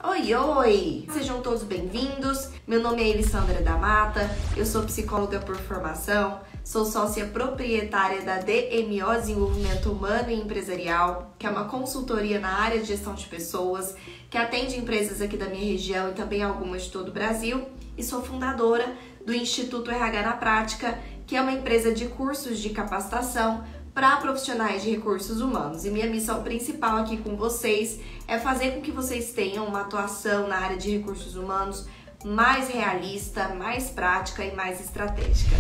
Oi, oi! Sejam todos bem-vindos. Meu nome é Elisandra da Mata, eu sou psicóloga por formação, sou sócia proprietária da DMO Desenvolvimento Humano e Empresarial, que é uma consultoria na área de gestão de pessoas, que atende empresas aqui da minha região e também algumas de todo o Brasil, e sou fundadora do Instituto RH na Prática, que é uma empresa de cursos de capacitação para profissionais de recursos humanos. E minha missão principal aqui com vocês é fazer com que vocês tenham uma atuação na área de recursos humanos mais realista, mais prática e mais estratégica.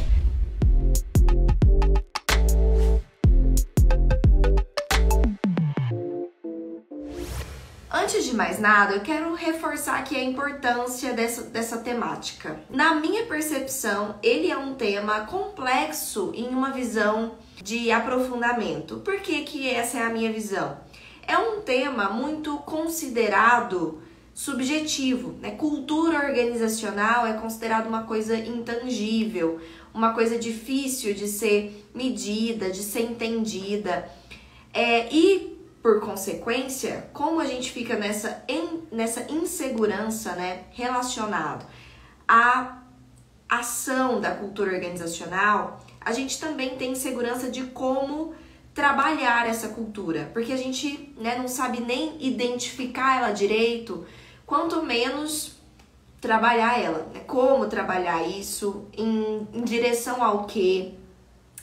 Antes de mais nada, eu quero reforçar aqui a importância dessa temática. Na minha percepção, ele é um tema complexo em uma visão de aprofundamento. Por que essa é a minha visão? É um tema muito considerado subjetivo, né? Cultura organizacional é considerado uma coisa intangível, uma coisa difícil de ser medida, de ser entendida. Por consequência, como a gente fica nessa insegurança, né, relacionado à ação da cultura organizacional, a gente também tem insegurança de como trabalhar essa cultura, porque a gente, né, não sabe nem identificar ela direito, quanto menos trabalhar ela, né? Como trabalhar isso, em direção ao quê,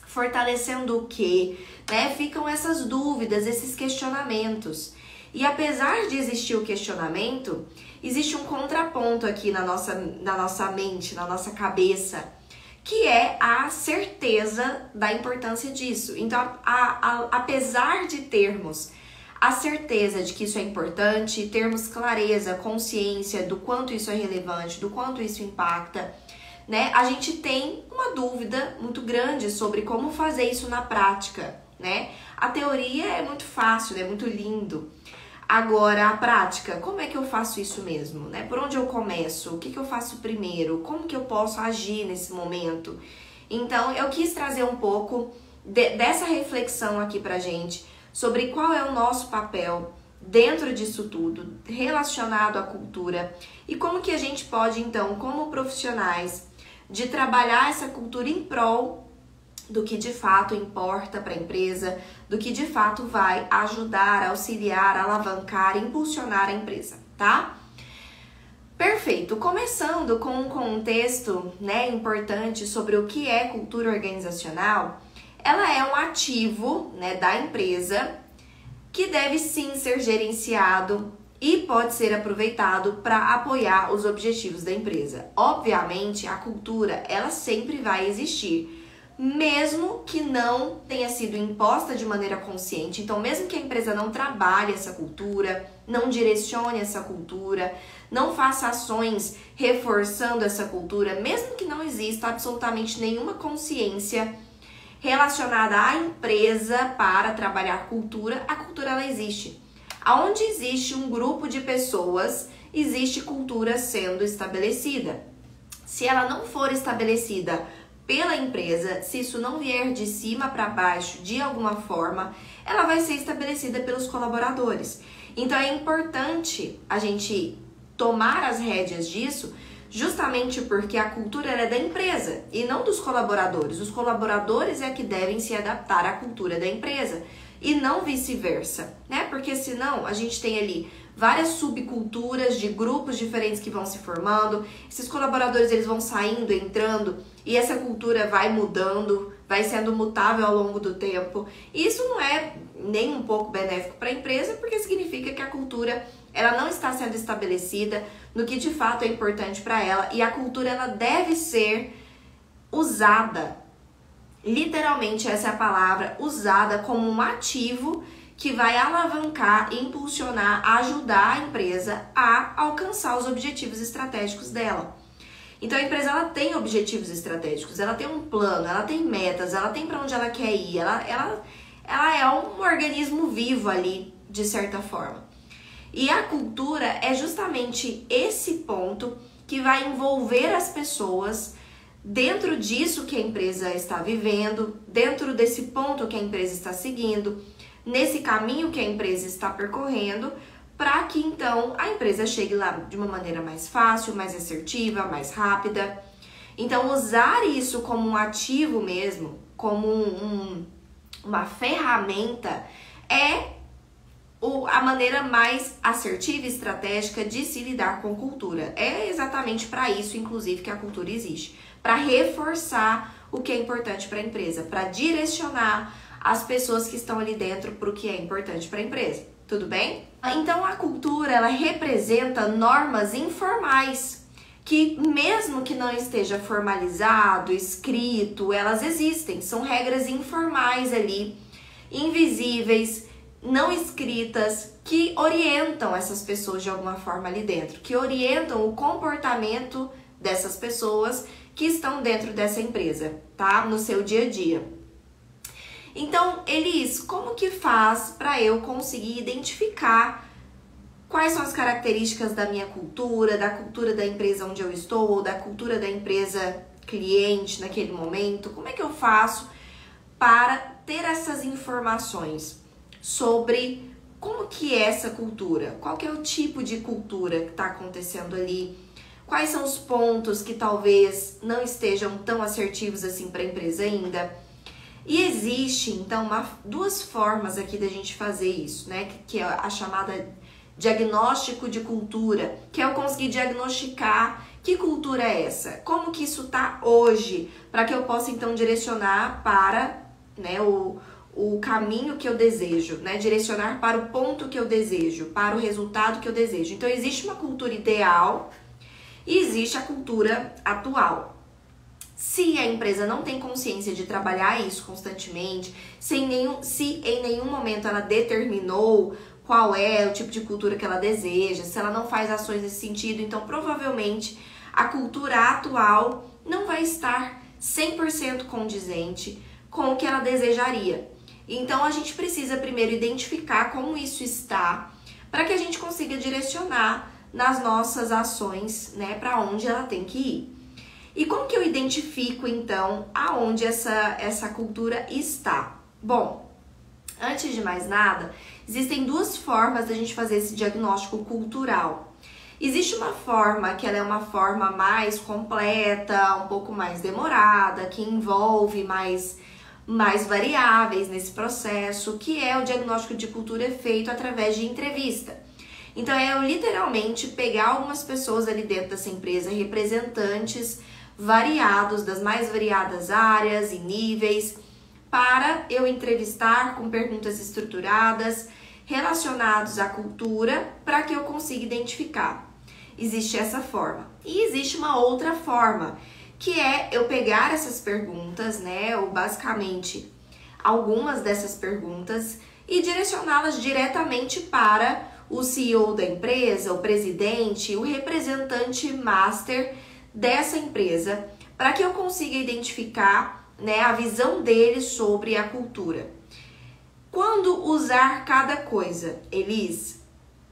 fortalecendo o quê, né? Ficam essas dúvidas, esses questionamentos. E apesar de existir o questionamento, existe um contraponto aqui na nossa mente, na nossa cabeça, que é a certeza da importância disso. Então, apesar de termos a certeza de que isso é importante, termos clareza, consciência do quanto isso é relevante, do quanto isso impacta, né? A gente tem uma dúvida muito grande sobre como fazer isso na prática, né? A teoria é muito fácil, é muito lindo. Agora, a prática, como é que eu faço isso mesmo, né? Por onde eu começo? O que eu faço primeiro? Como que eu posso agir nesse momento? Então, eu quis trazer um pouco dessa reflexão aqui pra gente sobre qual é o nosso papel dentro disso tudo, relacionado à cultura, e como que a gente pode, então, como profissionais, de trabalhar essa cultura em prol do que de fato importa para a empresa, do que de fato vai ajudar, auxiliar, alavancar, impulsionar a empresa, tá? Perfeito. Começando com um contexto, né, importante sobre o que é cultura organizacional, ela é um ativo, né, da empresa que deve sim ser gerenciado e pode ser aproveitado para apoiar os objetivos da empresa. Obviamente, a cultura, ela sempre vai existir, mesmo que não tenha sido imposta de maneira consciente. Então, mesmo que a empresa não trabalhe essa cultura, não direcione essa cultura, não faça ações reforçando essa cultura, mesmo que não exista absolutamente nenhuma consciência relacionada à empresa para trabalhar cultura, a cultura ela existe. Aonde existe um grupo de pessoas, existe cultura sendo estabelecida. Se ela não for estabelecida pela empresa, se isso não vier de cima para baixo de alguma forma, ela vai ser estabelecida pelos colaboradores. Então é importante a gente tomar as rédeas disso, justamente porque a cultura é da empresa e não dos colaboradores. Os colaboradores é que devem se adaptar à cultura da empresa e não vice-versa, né? Porque senão a gente tem ali várias subculturas de grupos diferentes que vão se formando, esses colaboradores eles vão saindo, entrando e essa cultura vai mudando, vai sendo mutável ao longo do tempo. E isso não é nem um pouco benéfico para a empresa, porque significa que a cultura ela não está sendo estabelecida no que de fato é importante para ela, e a cultura ela deve ser usada, literalmente essa é a palavra, usada como um ativo que vai alavancar, impulsionar, ajudar a empresa a alcançar os objetivos estratégicos dela. Então a empresa ela tem objetivos estratégicos, ela tem um plano, ela tem metas, ela tem para onde ela quer ir, ela é um organismo vivo ali, de certa forma. E a cultura é justamente esse ponto que vai envolver as pessoas dentro disso que a empresa está vivendo, dentro desse ponto que a empresa está seguindo, nesse caminho que a empresa está percorrendo, para que então a empresa chegue lá de uma maneira mais fácil, mais assertiva, mais rápida. Então, usar isso como um ativo mesmo, como uma ferramenta, é a maneira mais assertiva e estratégica de se lidar com cultura. É exatamente para isso, inclusive, que a cultura existe. Para reforçar o que é importante para a empresa, para direcionar as pessoas que estão ali dentro para o que é importante para a empresa. Tudo bem? Então, a cultura, ela representa normas informais, que mesmo que não esteja formalizado, escrito, elas existem. São regras informais ali, invisíveis, não escritas, que orientam essas pessoas de alguma forma ali dentro, que orientam o comportamento dessas pessoas que estão dentro dessa empresa, tá? No seu dia a dia. Então, Elis, como que faz para eu conseguir identificar quais são as características da minha cultura, da cultura da empresa onde eu estou, ou da cultura da empresa cliente naquele momento? Como é que eu faço para ter essas informações sobre como que é essa cultura? Qual que é o tipo de cultura que está acontecendo ali? Quais são os pontos que talvez não estejam tão assertivos assim para a empresa ainda? E existe, então, duas formas aqui da gente fazer isso, né? Que é a chamada diagnóstico de cultura, que é eu conseguir diagnosticar que cultura é essa, como que isso tá hoje, para que eu possa, então, direcionar para, né, o caminho que eu desejo, né? Direcionar para o ponto que eu desejo, para o resultado que eu desejo. Então, existe uma cultura ideal e existe a cultura atual. Se a empresa não tem consciência de trabalhar isso constantemente, se em nenhum momento ela determinou qual é o tipo de cultura que ela deseja, se ela não faz ações nesse sentido, então provavelmente a cultura atual não vai estar 100% condizente com o que ela desejaria. Então a gente precisa primeiro identificar como isso está, para que a gente consiga direcionar nas nossas ações, né, para onde ela tem que ir. E como que eu identifico, então, aonde essa cultura está? Bom, antes de mais nada, existem duas formas da gente fazer esse diagnóstico cultural. Existe uma forma que ela é uma forma mais completa, um pouco mais demorada, que envolve mais variáveis nesse processo, que é o diagnóstico de cultura feito através de entrevista. Então, é eu literalmente pegar algumas pessoas ali dentro dessa empresa, representantes variados, das mais variadas áreas e níveis, para eu entrevistar com perguntas estruturadas relacionadas à cultura, para que eu consiga identificar. Existe essa forma. E existe uma outra forma, que é eu pegar essas perguntas, né, ou basicamente algumas dessas perguntas, e direcioná-las diretamente para o CEO da empresa, o presidente, o representante master dessa empresa, para que eu consiga identificar, né, a visão deles sobre a cultura. Quando usar cada coisa? Elis,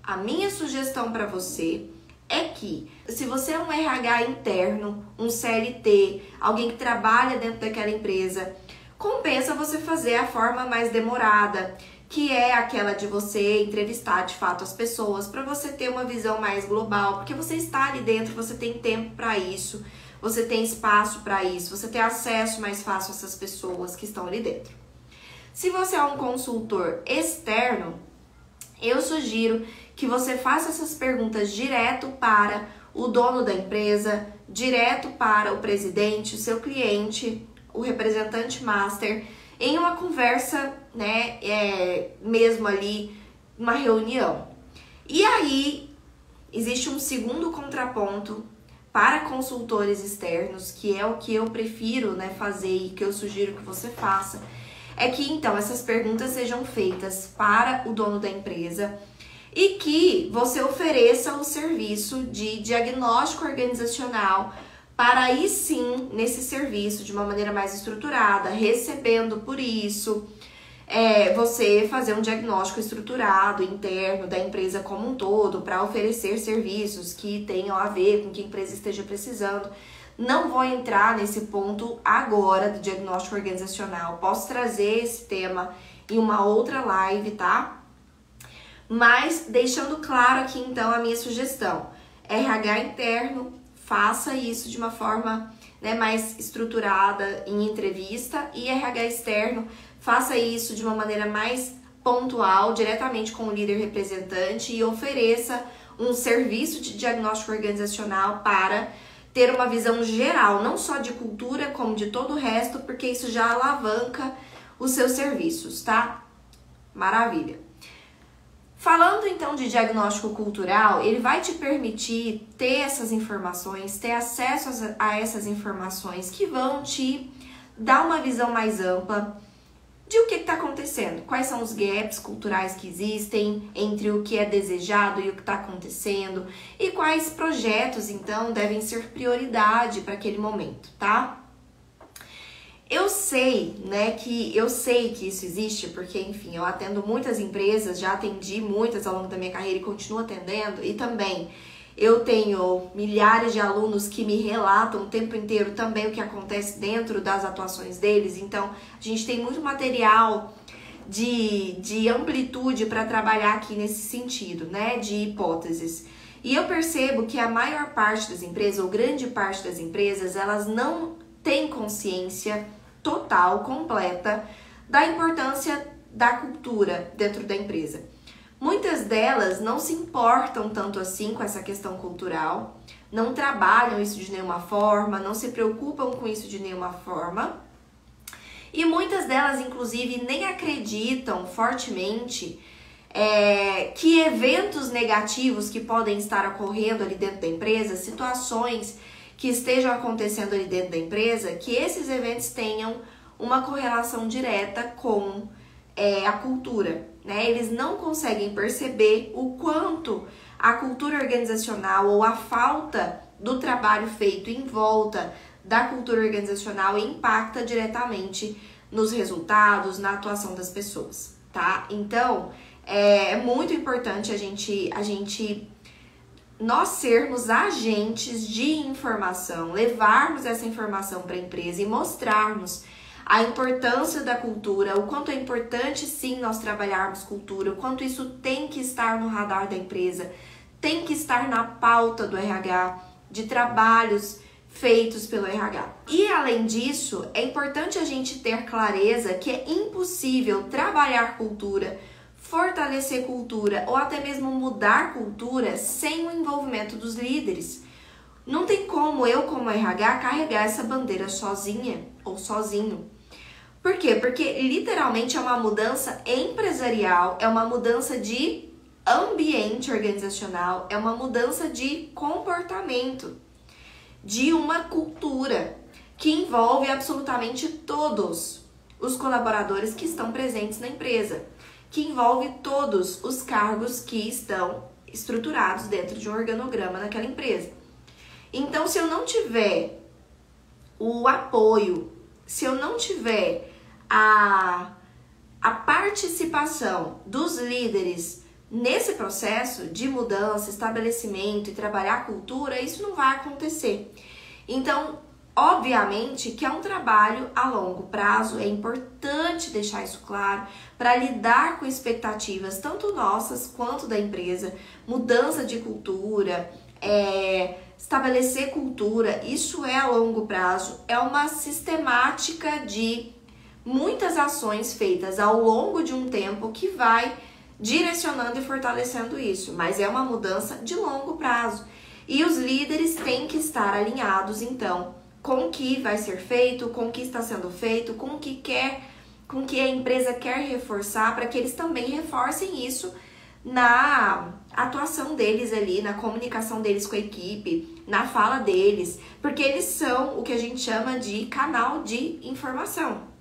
a minha sugestão para você é que, se você é um RH interno, um CLT, alguém que trabalha dentro daquela empresa, compensa você fazer a forma mais demorada, que é aquela de você entrevistar de fato as pessoas, para você ter uma visão mais global, porque você está ali dentro, você tem tempo para isso, você tem espaço para isso, você tem acesso mais fácil a essas pessoas que estão ali dentro. Se você é um consultor externo, eu sugiro que você faça essas perguntas direto para o dono da empresa, direto para o presidente, o seu cliente, o representante master, em uma conversa, né, mesmo ali, uma reunião. E aí, existe um segundo contraponto para consultores externos, que é o que eu prefiro, né, fazer e que eu sugiro que você faça, é que, então, essas perguntas sejam feitas para o dono da empresa e que você ofereça o serviço de diagnóstico organizacional para aí sim, nesse serviço, de uma maneira mais estruturada, recebendo por isso, você fazer um diagnóstico estruturado, interno, da empresa como um todo, para oferecer serviços que tenham a ver com o que a empresa esteja precisando. Não vou entrar nesse ponto agora do diagnóstico organizacional, posso trazer esse tema em uma outra live, tá? Mas deixando claro aqui então a minha sugestão, RH interno, faça isso de uma forma, né, mais estruturada em entrevista, e RH externo, faça isso de uma maneira mais pontual, diretamente com o líder representante, e ofereça um serviço de diagnóstico organizacional para ter uma visão geral, não só de cultura, como de todo o resto, porque isso já alavanca os seus serviços, tá? Maravilha! Falando então de diagnóstico cultural, ele vai te permitir ter essas informações, ter acesso a essas informações que vão te dar uma visão mais ampla de o que está acontecendo, quais são os gaps culturais que existem entre o que é desejado e o que está acontecendo, e quais projetos então devem ser prioridade para aquele momento, tá? Eu sei, né, que isso existe, porque, enfim, eu atendo muitas empresas, já atendi muitas ao longo da minha carreira e continuo atendendo, e também eu tenho milhares de alunos que me relatam o tempo inteiro também o que acontece dentro das atuações deles, então a gente tem muito material de amplitude para trabalhar aqui nesse sentido, né, de hipóteses. E eu percebo que a maior parte das empresas, ou grande parte das empresas, elas não têm consciência total, completa, da importância da cultura dentro da empresa. Muitas delas não se importam tanto assim com essa questão cultural, não trabalham isso de nenhuma forma, não se preocupam com isso de nenhuma forma, e muitas delas, inclusive, nem acreditam fortemente que eventos negativos que podem estar ocorrendo ali dentro da empresa, situações que estejam acontecendo ali dentro da empresa, que esses eventos tenham uma correlação direta com a cultura, né? Eles não conseguem perceber o quanto a cultura organizacional ou a falta do trabalho feito em volta da cultura organizacional impacta diretamente nos resultados, na atuação das pessoas, tá? Então, é muito importante nós sermos agentes de informação, levarmos essa informação para a empresa e mostrarmos a importância da cultura, o quanto é importante sim nós trabalharmos cultura, o quanto isso tem que estar no radar da empresa, tem que estar na pauta do RH, de trabalhos feitos pelo RH. E além disso, é importante a gente ter clareza que é impossível trabalhar cultura, fortalecer cultura ou até mesmo mudar cultura sem o envolvimento dos líderes. Não tem como eu, como RH, carregar essa bandeira sozinha ou sozinho. Por quê? Porque literalmente é uma mudança empresarial, é uma mudança de ambiente organizacional, é uma mudança de comportamento, de uma cultura que envolve absolutamente todos os colaboradores que estão presentes na empresa, que envolve todos os cargos que estão estruturados dentro de um organograma naquela empresa. Então, se eu não tiver o apoio, se eu não tiver a participação dos líderes nesse processo de mudança, estabelecimento e trabalhar a cultura, isso não vai acontecer. Então, obviamente que é um trabalho a longo prazo, é importante deixar isso claro, para lidar com expectativas tanto nossas quanto da empresa, mudança de cultura, estabelecer cultura, isso é a longo prazo, é uma sistemática de muitas ações feitas ao longo de um tempo que vai direcionando e fortalecendo isso, mas é uma mudança de longo prazo. E os líderes têm que estar alinhados, então, com o que vai ser feito, com o que está sendo feito, com o que a empresa quer reforçar, para que eles também reforcem isso na atuação deles ali, na comunicação deles com a equipe, na fala deles, porque eles são o que a gente chama de canal de informação.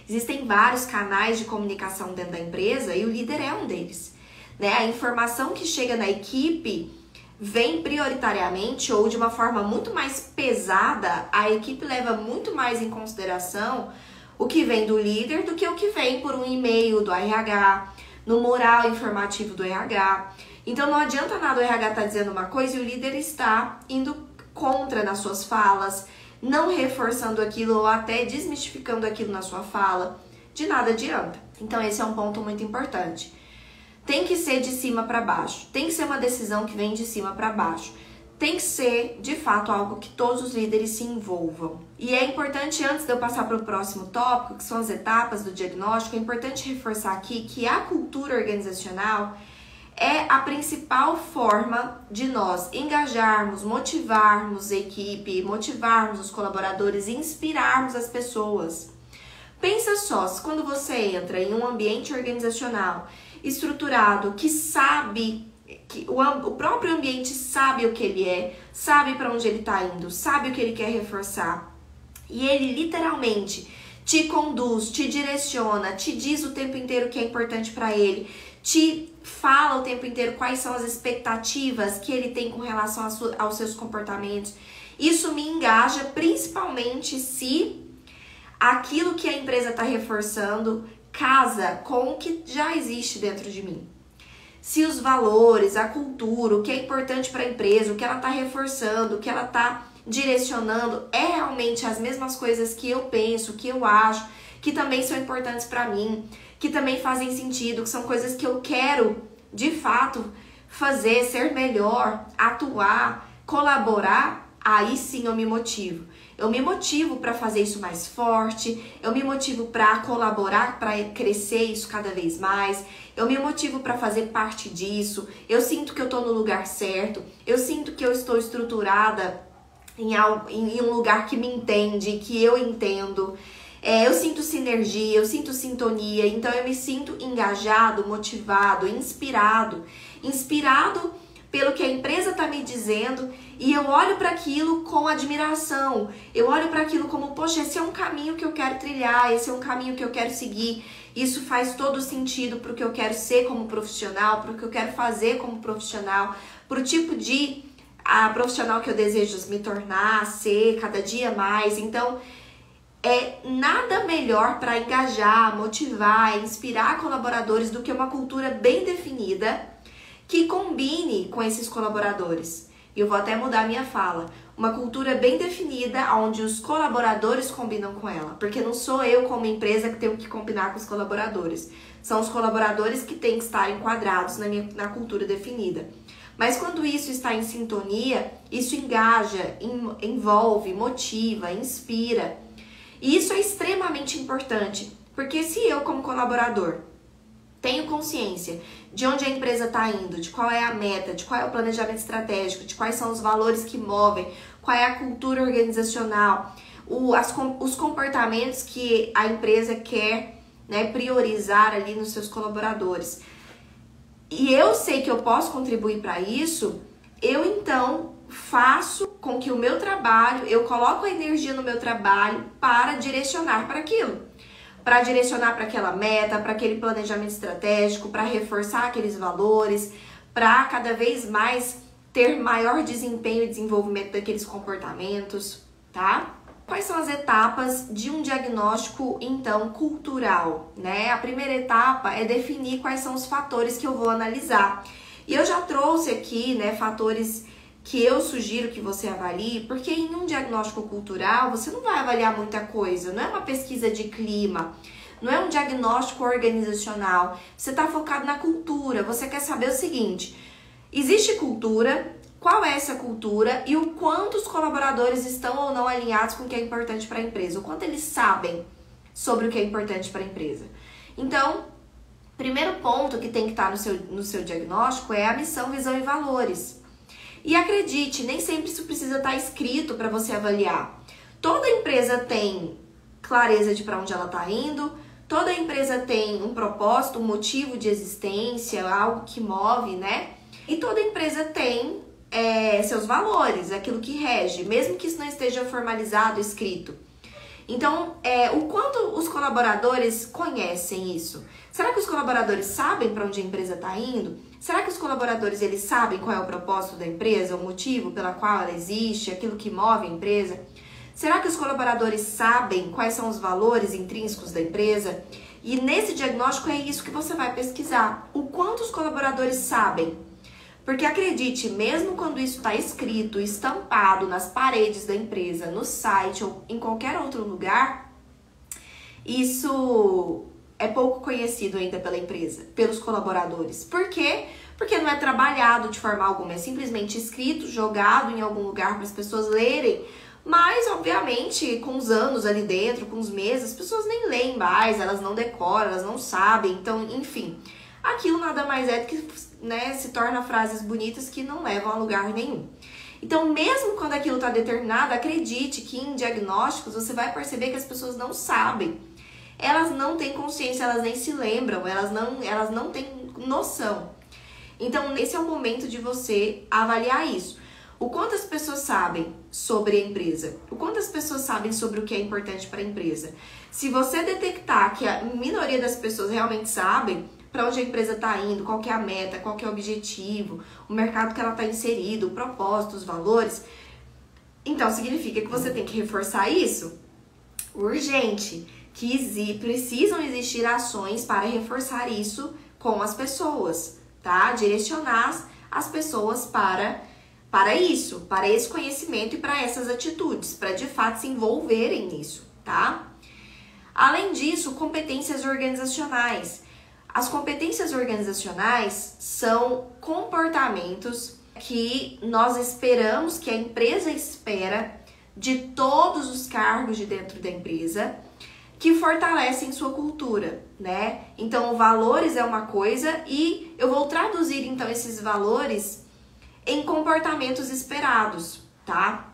Existem vários canais de comunicação dentro da empresa e o líder é um deles, né? A informação que chega na equipe vem prioritariamente ou de uma forma muito mais pesada, a equipe leva muito mais em consideração o que vem do líder do que o que vem por um e-mail do RH, no mural informativo do RH. Então não adianta nada o RH estar dizendo uma coisa e o líder está indo contra nas suas falas, não reforçando aquilo ou até desmistificando aquilo na sua fala. De nada adianta. Então esse é um ponto muito importante. tem que ser de cima para baixo, tem que ser uma decisão que vem de cima para baixo. Tem que ser, de fato, algo que todos os líderes se envolvam. E é importante, antes de eu passar para o próximo tópico, que são as etapas do diagnóstico, é importante reforçar aqui que a cultura organizacional é a principal forma de nós engajarmos, motivarmos a equipe, motivarmos os colaboradores e inspirarmos as pessoas. Pensa só, quando você entra em um ambiente organizacional estruturado, que sabe, que o próprio ambiente sabe o que ele é, sabe para onde ele está indo, sabe o que ele quer reforçar, e ele literalmente te conduz, te direciona, te diz o tempo inteiro o que é importante para ele, te fala o tempo inteiro quais são as expectativas que ele tem com relação aos seus comportamentos. Isso me engaja, principalmente se aquilo que a empresa está reforçando casa com o que já existe dentro de mim. Se os valores, a cultura, o que é importante para a empresa, o que ela está reforçando, o que ela está direcionando, é realmente as mesmas coisas que eu penso, que eu acho, que também são importantes para mim, que também fazem sentido, que são coisas que eu quero, de fato, fazer, ser melhor, atuar, colaborar, aí sim eu me motivo. Eu me motivo para fazer isso mais forte, eu me motivo para colaborar, para crescer isso cada vez mais, eu me motivo para fazer parte disso, eu sinto que eu estou no lugar certo, eu sinto que eu estou estruturada em um lugar que me entende, que eu entendo. Eu sinto sinergia, eu sinto sintonia, então eu me sinto engajado, motivado, inspirado pelo que a empresa está me dizendo, e eu olho para aquilo com admiração, eu olho para aquilo como, poxa, esse é um caminho que eu quero trilhar, esse é um caminho que eu quero seguir, isso faz todo sentido para o que eu quero ser como profissional, para o que eu quero fazer como profissional, para o tipo de profissional que eu desejo me tornar, ser cada dia mais. Então, é nada melhor para engajar, motivar, inspirar colaboradores do que uma cultura bem definida que combine com esses colaboradores. E eu vou até mudar a minha fala. Uma cultura bem definida, onde os colaboradores combinam com ela. Porque não sou eu, como empresa, que tenho que combinar com os colaboradores. São os colaboradores que têm que estar enquadrados na cultura definida. Mas quando isso está em sintonia, isso engaja, envolve, motiva, inspira. E isso é extremamente importante, porque se eu, como colaborador, tenho consciência de onde a empresa está indo, de qual é a meta, de qual é o planejamento estratégico, de quais são os valores que movem, qual é a cultura organizacional, os comportamentos que a empresa quer, né, priorizar ali nos seus colaboradores. E eu sei que eu posso contribuir para isso, eu então faço com que o meu trabalho, eu coloco a energia no meu trabalho para direcionar para aquilo. Para direcionar para aquela meta, para aquele planejamento estratégico, para reforçar aqueles valores, para cada vez mais ter maior desempenho e desenvolvimento daqueles comportamentos, tá? Quais são as etapas de um diagnóstico, então, cultural, né? A primeira etapa é definir quais são os fatores que eu vou analisar. E eu já trouxe aqui, né, fatores que eu sugiro que você avalie, porque em um diagnóstico cultural você não vai avaliar muita coisa, não é uma pesquisa de clima, não é um diagnóstico organizacional, você está focado na cultura, você quer saber o seguinte, existe cultura, qual é essa cultura e o quanto os colaboradores estão ou não alinhados com o que é importante para a empresa, o quanto eles sabem sobre o que é importante para a empresa. Então, primeiro ponto que tem que estar no seu diagnóstico é a missão, visão e valores. E acredite, nem sempre isso precisa estar escrito para você avaliar. Toda empresa tem clareza de para onde ela está indo, toda empresa tem um propósito, um motivo de existência, algo que move, né? E toda empresa tem seus valores, aquilo que rege, mesmo que isso não esteja formalizado, escrito. Então, o quanto os colaboradores conhecem isso? Será que os colaboradores sabem para onde a empresa está indo? Será que os colaboradores eles sabem qual é o propósito da empresa, o motivo pela qual ela existe, aquilo que move a empresa? Será que os colaboradores sabem quais são os valores intrínsecos da empresa? E nesse diagnóstico é isso que você vai pesquisar. O quanto os colaboradores sabem? Porque acredite, mesmo quando isso está escrito, estampado nas paredes da empresa, no site ou em qualquer outro lugar, isso é pouco conhecido ainda pela empresa, pelos colaboradores. Por quê? Porque não é trabalhado de forma alguma, é simplesmente escrito, jogado em algum lugar para as pessoas lerem. Mas, obviamente, com os anos ali dentro, com os meses, as pessoas nem leem mais, elas não decoram, elas não sabem. Então, enfim, aquilo nada mais é do que, né, se torna frases bonitas que não levam a lugar nenhum. Então, mesmo quando aquilo está determinado, acredite que em diagnósticos você vai perceber que as pessoas não sabem. Elas não têm consciência, elas nem se lembram, elas não têm noção. Então, esse é o momento de você avaliar isso. O quanto as pessoas sabem sobre a empresa, o quanto as pessoas sabem sobre o que é importante para a empresa. Se você detectar que a minoria das pessoas realmente sabem para onde a empresa está indo, qual que é a meta, qual que é o objetivo, o mercado que ela está inserido, o propósito, os valores, então significa que você tem que reforçar isso. Urgente, que precisam existir ações para reforçar isso com as pessoas, tá? Direcionar as pessoas para isso, para esse conhecimento e para essas atitudes, para de fato se envolverem nisso, tá? Além disso, competências organizacionais. As competências organizacionais são comportamentos que nós esperamos, que a empresa espera de todos os cargos de dentro da empresa, que fortalecem sua cultura, né? Então, valores é uma coisa e eu vou traduzir então esses valores em comportamentos esperados, tá?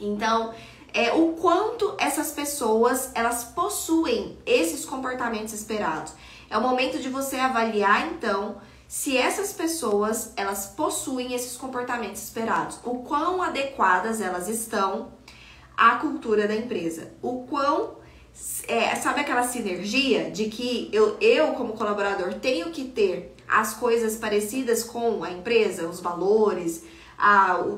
Então, o quanto essas pessoas, elas possuem esses comportamentos esperados. É o momento de você avaliar, então, se essas pessoas, elas possuem esses comportamentos esperados. O quão adequadas elas estão à cultura da empresa. O quão, sabe aquela sinergia de que eu como colaborador, tenho que ter as coisas parecidas com a empresa, os valores,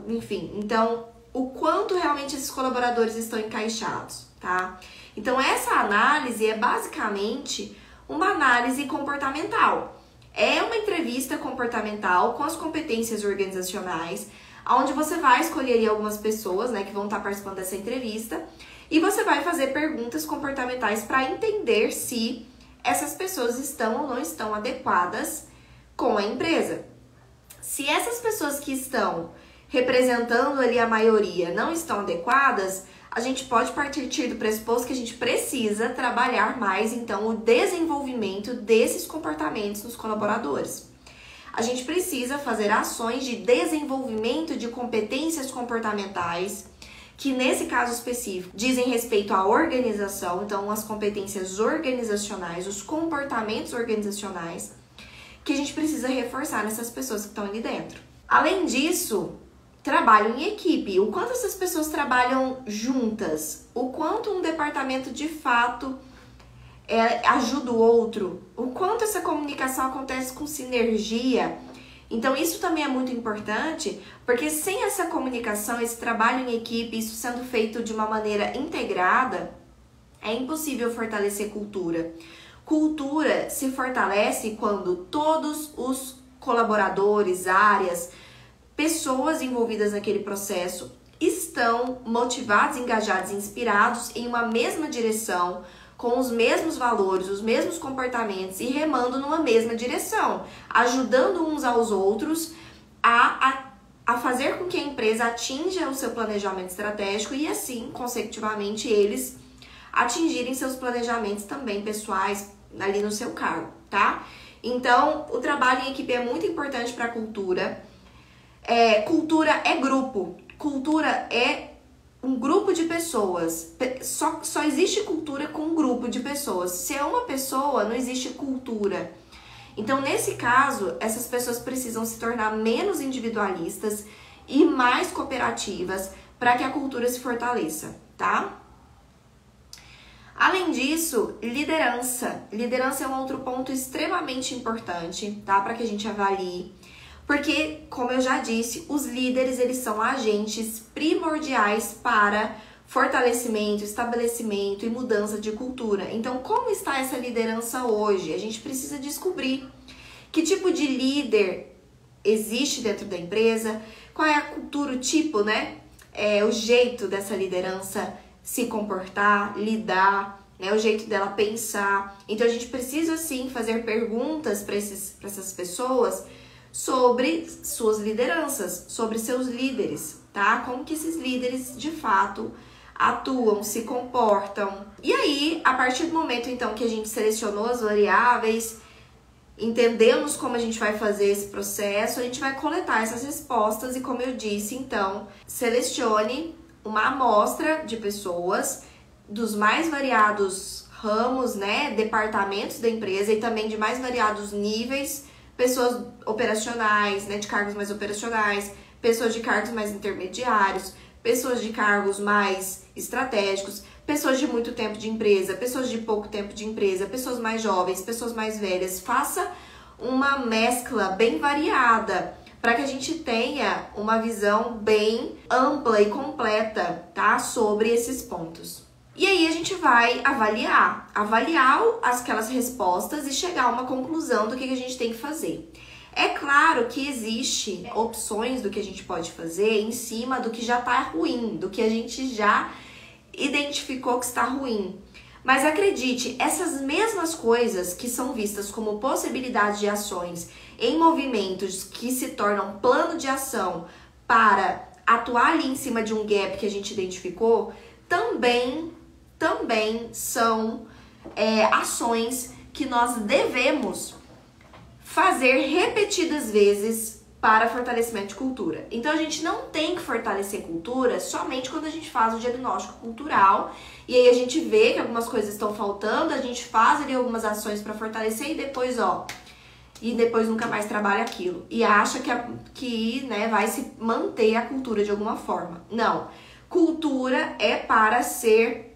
enfim. Então, o quanto realmente esses colaboradores estão encaixados, tá? Então, essa análise é basicamente uma análise comportamental. É uma entrevista comportamental com as competências organizacionais, onde você vai escolher ali algumas pessoas, né, que vão estar participando dessa entrevista, e você vai fazer perguntas comportamentais para entender se essas pessoas estão ou não estão adequadas com a empresa. Se essas pessoas que estão representando ali a maioria não estão adequadas, a gente pode partir do pressuposto que a gente precisa trabalhar mais, então, o desenvolvimento desses comportamentos nos colaboradores. A gente precisa fazer ações de desenvolvimento de competências comportamentais, que nesse caso específico dizem respeito à organização, então as competências organizacionais, os comportamentos organizacionais, que a gente precisa reforçar nessas pessoas que estão ali dentro. Além disso, trabalho em equipe. O quanto essas pessoas trabalham juntas, o quanto um departamento de fato ajuda o outro, o quanto essa comunicação acontece com sinergia. Então isso também é muito importante, porque sem essa comunicação, esse trabalho em equipe, isso sendo feito de uma maneira integrada, é impossível fortalecer cultura. Cultura se fortalece quando todos os colaboradores, áreas, pessoas envolvidas naquele processo estão motivados, engajados, inspirados em uma mesma direção, com os mesmos valores, os mesmos comportamentos e remando numa mesma direção, ajudando uns aos outros a fazer com que a empresa atinja o seu planejamento estratégico e assim, consecutivamente, eles atingirem seus planejamentos também pessoais ali no seu cargo, tá? Então, o trabalho em equipe é muito importante para a cultura. Cultura é grupo. Cultura é um grupo de pessoas. Só existe cultura com um grupo de pessoas. Se é uma pessoa, não existe cultura. Então, nesse caso, essas pessoas precisam se tornar menos individualistas e mais cooperativas para que a cultura se fortaleça, tá? Além disso, liderança. Liderança é um outro ponto extremamente importante, tá? Para que a gente avalie. Porque, como eu já disse, os líderes, eles são agentes primordiais para fortalecimento, estabelecimento e mudança de cultura. Então, como está essa liderança hoje? A gente precisa descobrir que tipo de líder existe dentro da empresa, qual é a cultura, o tipo, né? O jeito dessa liderança se comportar, lidar, né? O jeito dela pensar. Então a gente precisa sim fazer perguntas para essas pessoas sobre suas lideranças, sobre seus líderes, tá? Como que esses líderes de fato atuam, se comportam. E aí, a partir do momento então que a gente selecionou as variáveis, entendemos como a gente vai fazer esse processo, a gente vai coletar essas respostas e, como eu disse, então, selecione uma amostra de pessoas dos mais variados ramos, né, departamentos da empresa e também de mais variados níveis, pessoas operacionais, né, de cargos mais operacionais, pessoas de cargos mais intermediários, pessoas de cargos mais estratégicos, pessoas de muito tempo de empresa, pessoas de pouco tempo de empresa, pessoas mais jovens, pessoas mais velhas. Faça uma mescla bem variada para que a gente tenha uma visão bem ampla e completa, tá, sobre esses pontos. E aí a gente vai avaliar aquelas respostas e chegar a uma conclusão do que a gente tem que fazer. É claro que existe opções do que a gente pode fazer em cima do que já está ruim, do que a gente já identificou que está ruim. Mas acredite, essas mesmas coisas que são vistas como possibilidade de ações em movimentos que se tornam plano de ação para atuar ali em cima de um gap que a gente identificou, também são ações que nós devemos fazer repetidas vezes para fortalecimento de cultura. Então a gente não tem que fortalecer cultura somente quando a gente faz o diagnóstico cultural e aí a gente vê que algumas coisas estão faltando, a gente faz ali algumas ações para fortalecer e depois nunca mais trabalha aquilo e acha que vai se manter a cultura de alguma forma. Não, cultura é para ser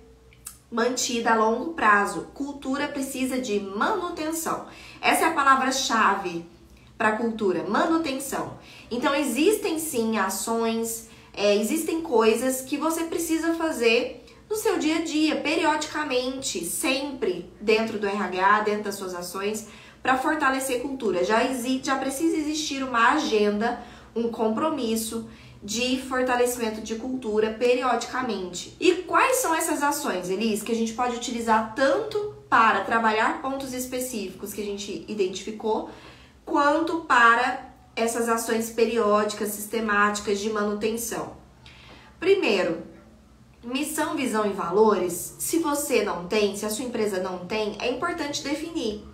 mantida a longo prazo. Cultura precisa de manutenção. Essa é a palavra-chave para a cultura, manutenção. Então existem sim ações, existem coisas que você precisa fazer no seu dia a dia, periodicamente, sempre dentro do RH, dentro das suas ações, para fortalecer cultura. Já precisa existir uma agenda, um compromisso de fortalecimento de cultura periodicamente. E quais são essas ações, Elis, que a gente pode utilizar tanto para trabalhar pontos específicos que a gente identificou, quanto para essas ações periódicas, sistemáticas de manutenção? Primeiro, missão, visão e valores. Se você não tem, se a sua empresa não tem, é importante definir.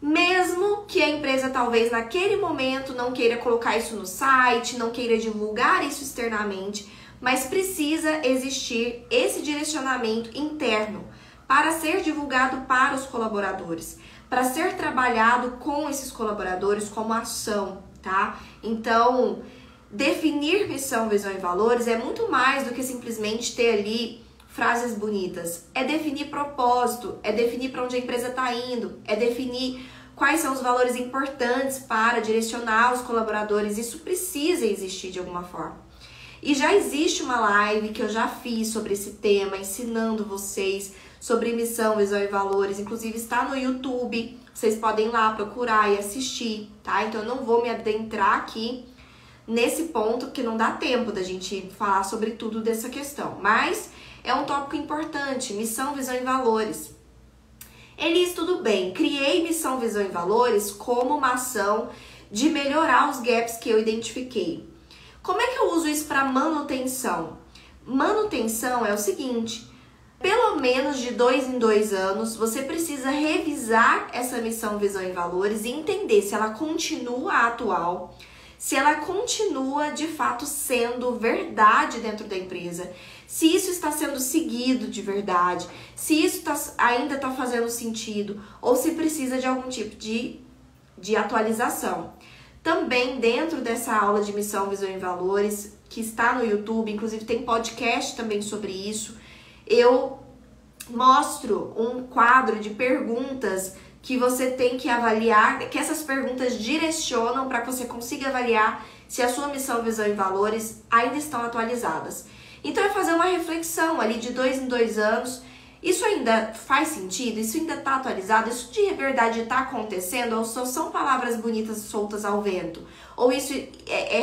Mesmo que a empresa talvez naquele momento não queira colocar isso no site, não queira divulgar isso externamente, mas precisa existir esse direcionamento interno para ser divulgado para os colaboradores, para ser trabalhado com esses colaboradores como ação, tá? Então, definir missão, visão e valores é muito mais do que simplesmente ter ali frases bonitas. É definir propósito, é definir para onde a empresa está indo, é definir quais são os valores importantes para direcionar os colaboradores. Isso precisa existir de alguma forma. E já existe uma live que eu já fiz sobre esse tema, ensinando vocês sobre missão, visão e valores. Inclusive está no YouTube, vocês podem ir lá procurar e assistir, tá? Então eu não vou me adentrar aqui nesse ponto, porque não dá tempo da gente falar sobre tudo dessa questão. Mas é um tópico importante, missão, visão e valores. Elis, tudo bem, criei missão, visão e valores como uma ação de melhorar os gaps que eu identifiquei. Como é que eu uso isso para manutenção? Manutenção é o seguinte, pelo menos de 2 em 2 anos, você precisa revisar essa missão, visão e valores e entender se ela continua atual, se ela continua de fato sendo verdade dentro da empresa, se isso está sendo seguido de verdade, se isso ainda está fazendo sentido ou se precisa de algum tipo de atualização. Também dentro dessa aula de missão, visão e valores, que está no YouTube, inclusive tem podcast também sobre isso, eu mostro um quadro de perguntas que você tem que avaliar, que essas perguntas direcionam para que você consiga avaliar se a sua missão, visão e valores ainda estão atualizadas. Então é fazer uma reflexão ali de 2 em 2 anos Isso ainda faz sentido? Isso ainda está atualizado? Isso de verdade está acontecendo? Ou só são palavras bonitas soltas ao vento? Ou isso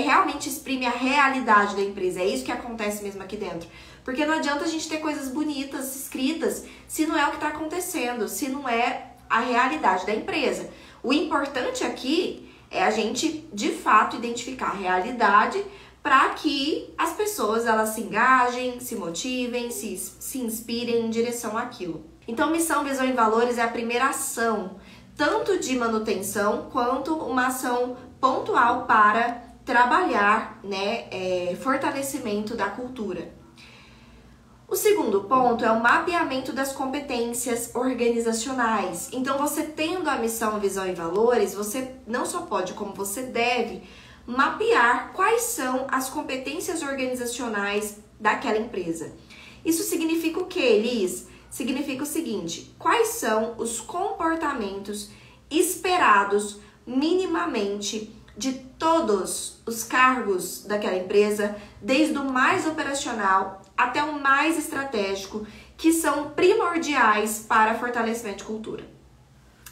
realmente exprime a realidade da empresa? É isso que acontece mesmo aqui dentro? Porque não adianta a gente ter coisas bonitas escritas se não é o que está acontecendo, se não é a realidade da empresa. O importante aqui é a gente, de fato, identificar a realidade para que as pessoas elas se engajem, se motivem, se inspirem em direção àquilo. Então, missão, visão e valores é a primeira ação, tanto de manutenção quanto uma ação pontual para trabalhar, fortalecimento da cultura. O segundo ponto é o mapeamento das competências organizacionais. Então, você tendo a missão, visão e valores, você não só pode, como você deve mapear quais são as competências organizacionais daquela empresa. Isso significa o quê, Liz? Significa o seguinte: quais são os comportamentos esperados minimamente de todos os cargos daquela empresa, desde o mais operacional até o mais estratégico, que são primordiais para fortalecimento de cultura.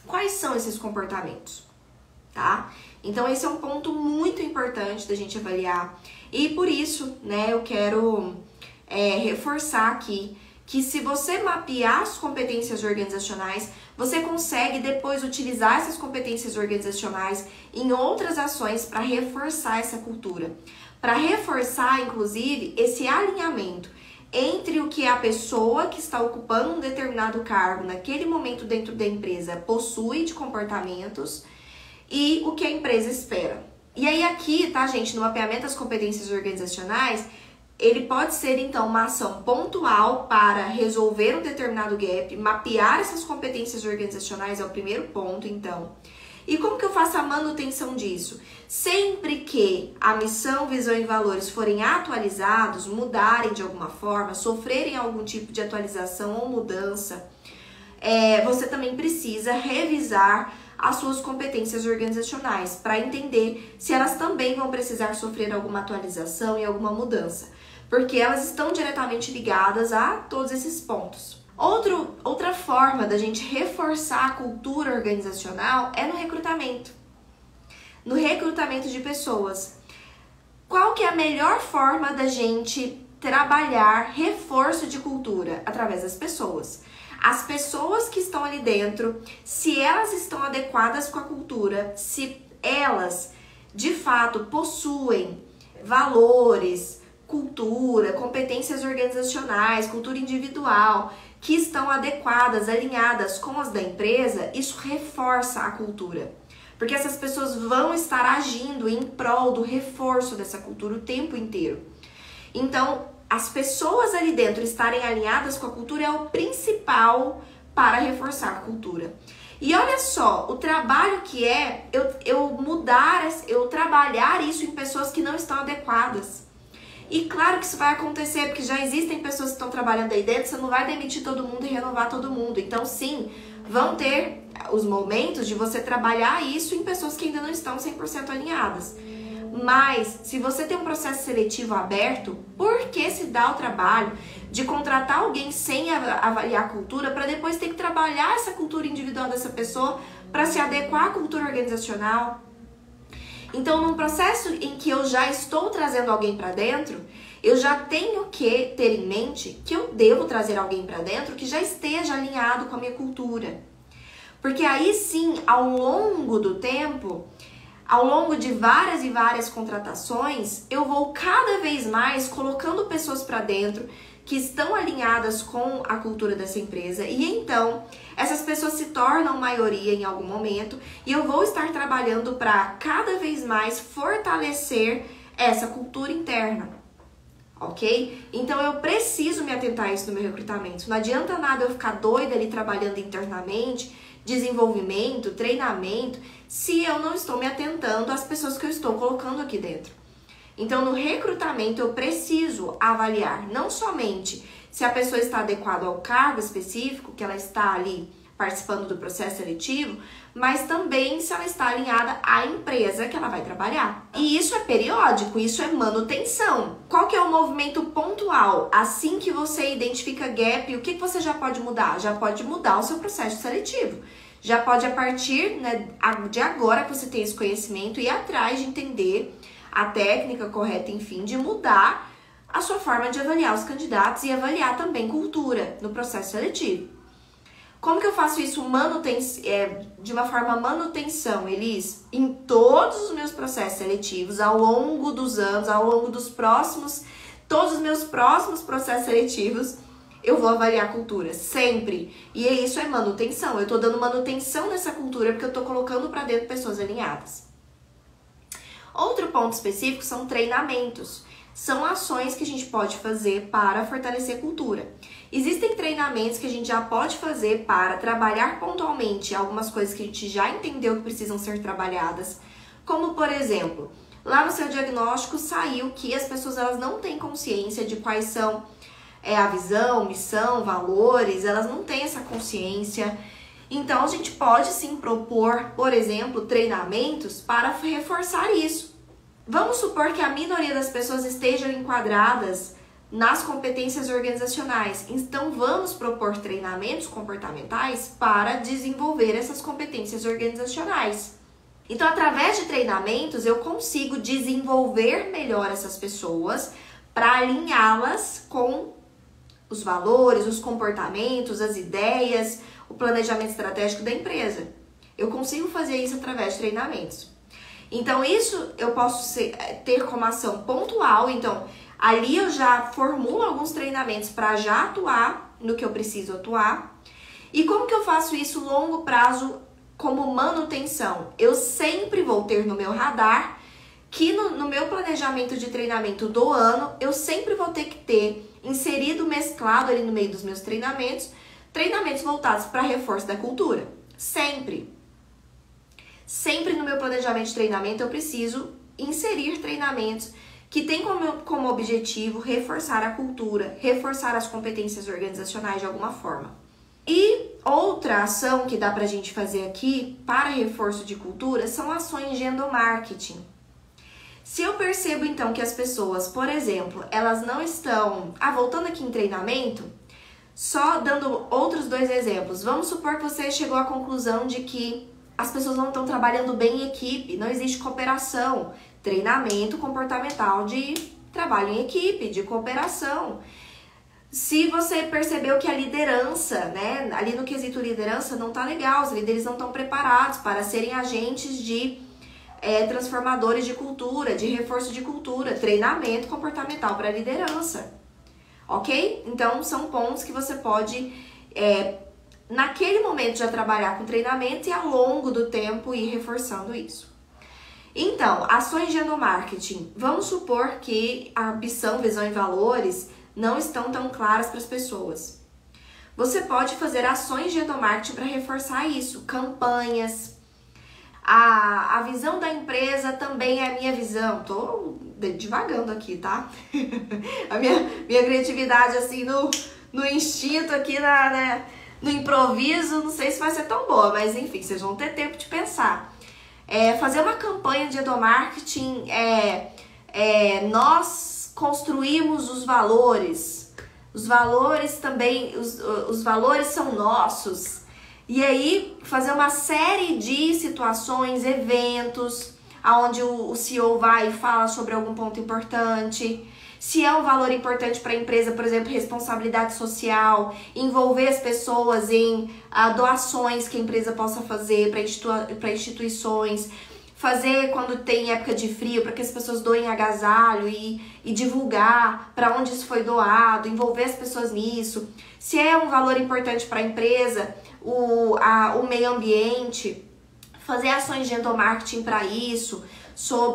Quais são esses comportamentos? Tá? Então, esse é um ponto muito importante da gente avaliar. E por isso, eu quero reforçar aqui que se você mapear as competências organizacionais, você consegue depois utilizar essas competências organizacionais em outras ações para reforçar essa cultura. Para reforçar, inclusive, esse alinhamento entre o que a pessoa que está ocupando um determinado cargo naquele momento dentro da empresa possui de comportamentos e o que a empresa espera. E aí aqui, tá, gente, no mapeamento das competências organizacionais, ele pode ser, então, uma ação pontual para resolver um determinado gap, mapear essas competências organizacionais é o primeiro ponto, então. E como que eu faço a manutenção disso? Sempre que a missão, visão e valores forem atualizados, mudarem de alguma forma, sofrerem algum tipo de atualização ou mudança, você também precisa revisar as suas competências organizacionais para entender se elas também vão precisar sofrer alguma atualização e alguma mudança, porque elas estão diretamente ligadas a todos esses pontos. Outra forma da gente reforçar a cultura organizacional é no recrutamento. No recrutamento de pessoas. Qual que é a melhor forma da gente trabalhar reforço de cultura? Através das pessoas. As pessoas que estão ali dentro, se elas estão adequadas com a cultura, se elas de fato possuem valores, cultura, competências organizacionais, cultura individual, que estão adequadas, alinhadas com as da empresa, isso reforça a cultura. Porque essas pessoas vão estar agindo em prol do reforço dessa cultura o tempo inteiro. Então, as pessoas ali dentro estarem alinhadas com a cultura é o principal para reforçar a cultura. E olha só, o trabalho que é eu trabalhar isso em pessoas que não estão adequadas. E claro que isso vai acontecer, porque já existem pessoas que estão trabalhando aí dentro, você não vai demitir todo mundo e renovar todo mundo. Então, sim, vão ter os momentos de você trabalhar isso em pessoas que ainda não estão 100% alinhadas. Mas, se você tem um processo seletivo aberto, por que se dá o trabalho de contratar alguém sem avaliar a cultura para depois ter que trabalhar essa cultura individual dessa pessoa para se adequar à cultura organizacional? Então, num processo em que eu já estou trazendo alguém para dentro, eu já tenho que ter em mente que eu devo trazer alguém para dentro que já esteja alinhado com a minha cultura. Porque aí sim, ao longo do tempo, ao longo de várias e várias contratações, eu vou cada vez mais colocando pessoas para dentro que estão alinhadas com a cultura dessa empresa e então essas pessoas se tornam maioria em algum momento e eu vou estar trabalhando para cada vez mais fortalecer essa cultura interna, ok? Então eu preciso me atentar a isso no meu recrutamento. Não adianta nada eu ficar doida ali trabalhando internamente, desenvolvimento, treinamento, se eu não estou me atentando às pessoas que eu estou colocando aqui dentro. Então, no recrutamento, eu preciso avaliar não somente se a pessoa está adequada ao cargo específico que ela está ali participando do processo seletivo, mas também se ela está alinhada à empresa que ela vai trabalhar. E isso é periódico, isso é manutenção. Qual que é o movimento pontual? Assim que você identifica gap, o que você já pode mudar? Já pode mudar o seu processo seletivo. Já pode, a partir, né, de agora que você tem esse conhecimento, ir atrás de entender a técnica correta, enfim, de mudar a sua forma de avaliar os candidatos e avaliar também cultura no processo seletivo. Como que eu faço isso de uma forma manutenção, Elis? Em todos os meus processos seletivos, ao longo dos anos, ao longo dos todos os meus próximos processos seletivos, eu vou avaliar a cultura, sempre. E isso é manutenção, eu tô dando manutenção nessa cultura porque eu tô colocando para dentro pessoas alinhadas. Outro ponto específico são treinamentos. São ações que a gente pode fazer para fortalecer a cultura. Existem treinamentos que a gente já pode fazer para trabalhar pontualmente algumas coisas que a gente já entendeu que precisam ser trabalhadas, como, por exemplo, lá no seu diagnóstico saiu que as pessoas elas não têm consciência de quais são a visão, missão, valores, elas não têm essa consciência. Então, a gente pode sim propor, por exemplo, treinamentos para reforçar isso. Vamos supor que a minoria das pessoas estejam enquadradas nas competências organizacionais. Então, vamos propor treinamentos comportamentais para desenvolver essas competências organizacionais. Então, através de treinamentos, eu consigo desenvolver melhor essas pessoas para alinhá-las com os valores, os comportamentos, as ideias, o planejamento estratégico da empresa. Eu consigo fazer isso através de treinamentos. Então, isso eu posso ter como ação pontual. Então, ali eu já formulo alguns treinamentos para já atuar no que eu preciso atuar. E como que eu faço isso longo prazo como manutenção? Eu sempre vou ter no meu radar que no meu planejamento de treinamento do ano, eu sempre vou ter que ter inserido, mesclado ali no meio dos meus treinamentos voltados para reforço da cultura. Sempre. Sempre no meu planejamento de treinamento eu preciso inserir treinamentos que têm como objetivo reforçar a cultura, reforçar as competências organizacionais de alguma forma. E outra ação que dá pra gente fazer aqui para reforço de cultura são ações de endomarketing. Se eu percebo então que as pessoas, por exemplo, elas não estão... voltando aqui em treinamento, só dando outros 2 exemplos. Vamos supor que você chegou à conclusão de que as pessoas não estão trabalhando bem em equipe, não existe cooperação. Treinamento comportamental de trabalho em equipe, de cooperação. Se você percebeu que a liderança, né, ali no quesito liderança não tá legal, os líderes não estão preparados para serem agentes de transformadores de cultura, de reforço de cultura, treinamento comportamental para liderança. Ok? Então, são pontos que você pode... naquele momento já trabalhar com treinamento e ao longo do tempo ir reforçando isso. Então, ações de endomarketing. Vamos supor que a ambição, visão e valores não estão tão claras para as pessoas. Você pode fazer ações de endomarketing para reforçar isso, campanhas. A visão da empresa também é a minha visão. Tô divagando aqui, tá? A minha criatividade assim no instinto aqui no improviso, não sei se vai ser tão boa, mas enfim, vocês vão ter tempo de pensar. Fazer uma campanha de endomarketing, nós construímos os valores. Os valores também, os valores são nossos. E aí, fazer uma série de situações, eventos, onde o CEO vai e fala sobre algum ponto importante. Se é um valor importante para a empresa, por exemplo, responsabilidade social, envolver as pessoas em doações que a empresa possa fazer para instituições, fazer quando tem época de frio, para que as pessoas doem agasalho e divulgar para onde isso foi doado, envolver as pessoas nisso. Se é um valor importante para a empresa, o meio ambiente, fazer ações de endomarketing para isso,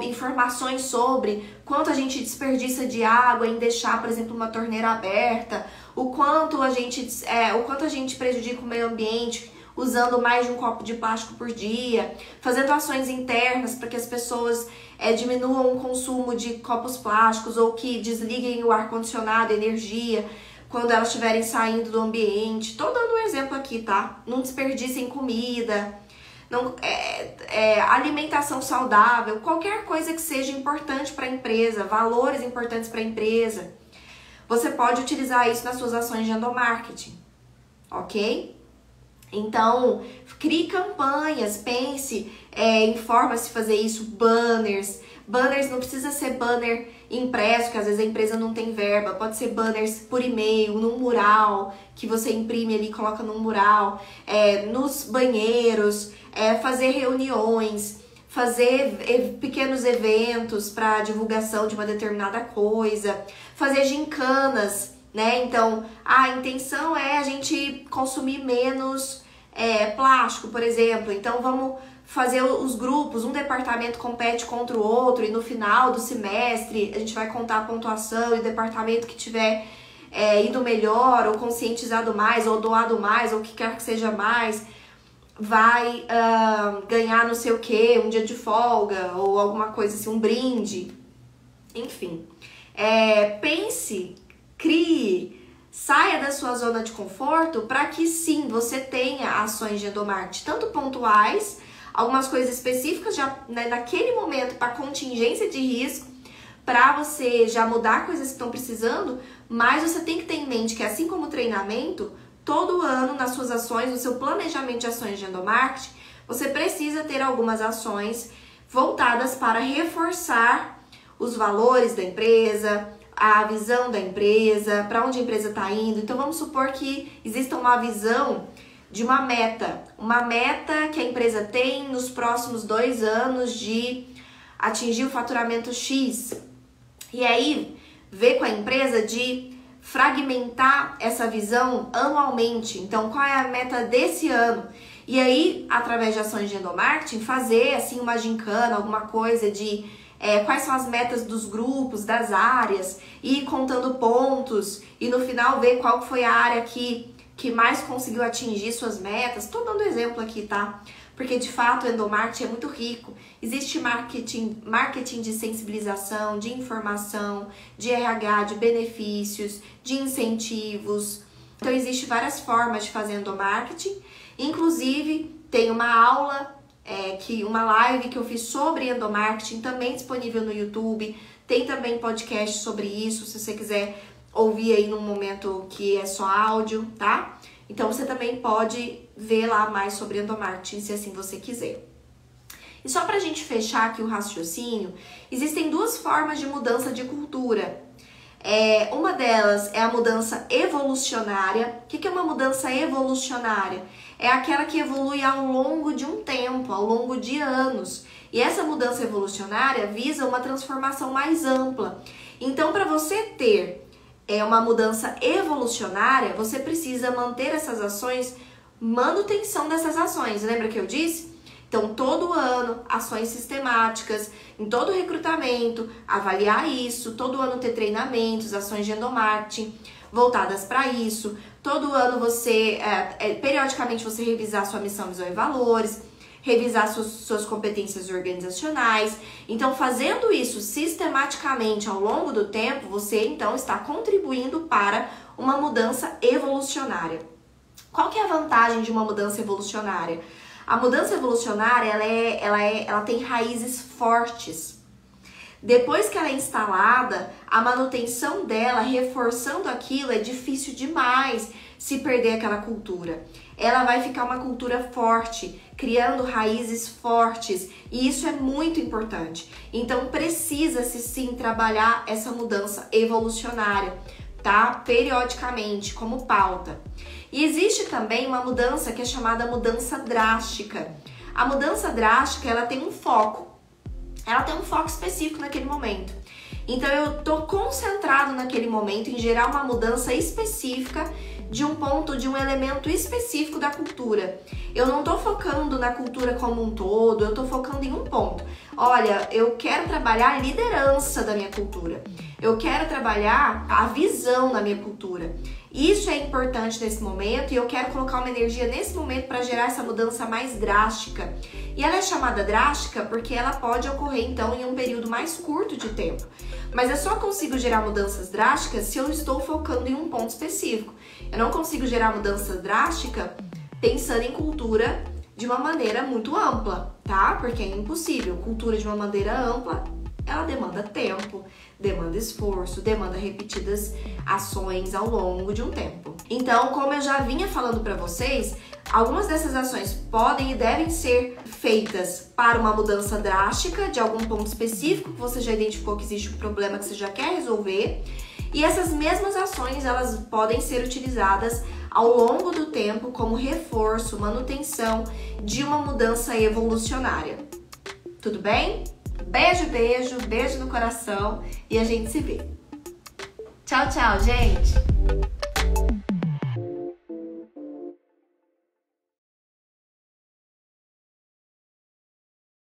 informações sobre quanto a gente desperdiça de água em deixar, por exemplo, uma torneira aberta, o quanto a gente prejudica o meio ambiente usando mais de um copo de plástico por dia, fazendo ações internas para que as pessoas diminuam o consumo de copos plásticos ou que desliguem o ar-condicionado, energia, quando elas estiverem saindo do ambiente. Tô dando um exemplo aqui, tá? Não desperdicem comida, alimentação saudável, qualquer coisa que seja importante para a empresa, valores importantes para a empresa. Você pode utilizar isso nas suas ações de endomarketing, ok? Então, crie campanhas, pense em formas de fazer isso, banners. Banners não precisa ser banner impresso, que às vezes a empresa não tem verba. Pode ser banners por e-mail, num mural, que você imprime ali e coloca num mural. Nos banheiros, fazer reuniões, fazer pequenos eventos para divulgação de uma determinada coisa. Fazer gincanas, né? Então, a intenção é a gente consumir menos plástico, por exemplo. Então, vamos fazer os grupos, um departamento compete contra o outro e no final do semestre a gente vai contar a pontuação e o departamento que tiver ido melhor ou conscientizado mais ou doado mais ou o que quer que seja mais vai ganhar não sei o que, um dia de folga ou alguma coisa assim, um brinde. Enfim, pense, crie, saia da sua zona de conforto para que sim, você tenha ações de endomarketing, tanto pontuais, algumas coisas específicas já, né, naquele momento para contingência de risco, para você já mudar coisas que estão precisando, mas você tem que ter em mente que assim como o treinamento, todo ano nas suas ações, no seu planejamento de ações de endomarketing, você precisa ter algumas ações voltadas para reforçar os valores da empresa, a visão da empresa, para onde a empresa está indo. Então vamos supor que exista uma visão de uma meta que a empresa tem nos próximos 2 anos de atingir o faturamento X. E aí, ver com a empresa de fragmentar essa visão anualmente. Então, qual é a meta desse ano? E aí, através de ações de endomarketing, fazer assim uma gincana, alguma coisa de quais são as metas dos grupos, das áreas, e ir contando pontos e no final ver qual foi a área que mais conseguiu atingir suas metas. Tô dando exemplo aqui, tá? Porque de fato o endomarketing é muito rico. Existe marketing de sensibilização, de informação, de RH, de benefícios, de incentivos. Então existe várias formas de fazer endomarketing. Inclusive tem uma aula, uma live que eu fiz sobre endomarketing, também disponível no YouTube. Tem também podcast sobre isso, se você quiser ouvir aí num momento que é só áudio, tá? Então você também pode ver lá mais sobre endomarketing, se assim você quiser. E só pra gente fechar aqui o raciocínio, existem 2 formas de mudança de cultura. Uma delas é a mudança evolucionária. O que é uma mudança evolucionária? É aquela que evolui ao longo de um tempo, ao longo de anos. E essa mudança evolucionária visa uma transformação mais ampla. Então, para você ter uma mudança evolucionária, você precisa manter essas ações, manutenção dessas ações. Lembra que eu disse? Então, todo ano, ações sistemáticas, em todo recrutamento, avaliar isso, todo ano ter treinamentos, ações de endomarketing voltadas para isso. Todo ano você, periodicamente, você revisar sua missão, visão e valores, revisar suas competências organizacionais. Então, fazendo isso sistematicamente ao longo do tempo, você então está contribuindo para uma mudança evolucionária. Qual que é a vantagem de uma mudança evolucionária? A mudança evolucionária, ela tem raízes fortes. Depois que ela é instalada, a manutenção dela, reforçando aquilo, é difícil demais se perder aquela cultura. Ela vai ficar uma cultura forte, criando raízes fortes, e isso é muito importante. Então precisa-se sim trabalhar essa mudança evolucionária, tá? Periodicamente, como pauta. E existe também uma mudança que é chamada mudança drástica. A mudança drástica, ela tem um foco. Ela tem um foco específico naquele momento. Então eu tô concentrado naquele momento em gerar uma mudança específica de um ponto, de um elemento específico da cultura. Eu não tô focando na cultura como um todo, eu tô focando em um ponto. Olha, eu quero trabalhar a liderança da minha cultura. Eu quero trabalhar a visão na minha cultura. Isso é importante nesse momento e eu quero colocar uma energia nesse momento para gerar essa mudança mais drástica. E ela é chamada drástica porque ela pode ocorrer então em um período mais curto de tempo. Mas eu só consigo gerar mudanças drásticas se eu estou focando em um ponto específico. Eu não consigo gerar mudança drástica pensando em cultura de uma maneira muito ampla, tá? Porque é impossível. Cultura de uma maneira ampla, ela demanda tempo, demanda esforço, demanda repetidas ações ao longo de um tempo. Então, como eu já vinha falando para vocês, algumas dessas ações podem e devem ser feitas para uma mudança drástica de algum ponto específico que você já identificou que existe um problema que você já quer resolver. E essas mesmas ações, elas podem ser utilizadas ao longo do tempo como reforço, manutenção de uma mudança evolucionária. Tudo bem? Beijo, beijo, beijo no coração e a gente se vê. Tchau, tchau, gente!